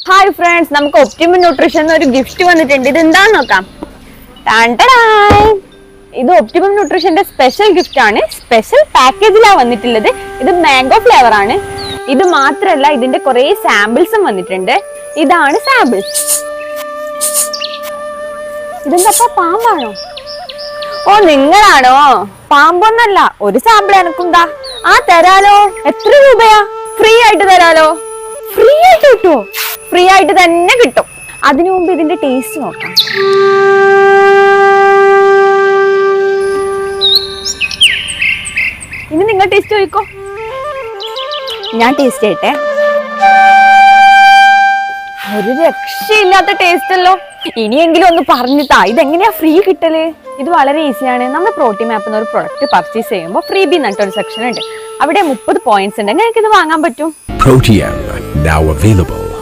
Hi friends, നമുക്ക് optimum nutrition ഒരു gift വന്നിട്ടുണ്ട്. ഇത് എന്താന്ന് നോക്കാം. ഇത് ഒപ്റ്റിമം ന്യൂട്രീഷന്റെ സ്പെഷ്യൽ ഗിഫ്റ്റ് ആണ്. സ്പെഷ്യൽ പാക്കേജിലാണ് വന്നിട്ടുള്ളത്. ഇത് മാംഗോ ഫ്ലേവർ ആണ്. ഇത് മാത്രല്ല, ഇതിന്റെ കുറെ സാമ്പിൾസും വന്നിട്ടുണ്ട്. ഇതാണ് സാമ്പിൾസ്. ഇതെന്താ, പാമ്പാണോ? ഓ, നിങ്ങളാണോ? പാമ്പൊന്നല്ല. ഒരു സാമ്പിൾ എനക്കുണ്ടാ. തരാലോ. എത്ര രൂപയാ? ഫ്രീ ആയിട്ട് തരാലോ. ഫ്രീ ആയിട്ട് കിട്ടുമോ? ഫ്രീ ആയിട്ട് തന്നെ കിട്ടും. അതിനു മുമ്പ് ഇതിന്റെ ടേസ്റ്റ് നോക്കാം. ഇനി നിങ്ങൾ ടേസ്റ്റ് ചോദിക്കോ. ഞാൻ ടേസ്റ്റ് ചെയ്യട്ടെ. ഒരു രക്ഷയില്ലാത്ത ടേസ്റ്റ് അല്ലോ. ഇനിയെങ്കിലും ഒന്ന് പറഞ്ഞിട്ടാ, ഇതെങ്ങനെയാ ഫ്രീ കിട്ടല്? ഇത് വളരെ ഈസിയാണ്. നമ്മൾ പ്രോട്ടീൻ മാപ്പ് എന്ന ഒരു പ്രൊഡക്റ്റ് പർച്ചേസ് ചെയ്യുമ്പോൾ ഫ്രീ ബി എന്നിട്ടൊരു സെക്ഷൻ ഉണ്ട്. അവിടെ 30 പോയിന്റ്സ് ഉണ്ട്. നിങ്ങൾക്ക് ഇത് വാങ്ങാൻ പറ്റും. Protein, now available.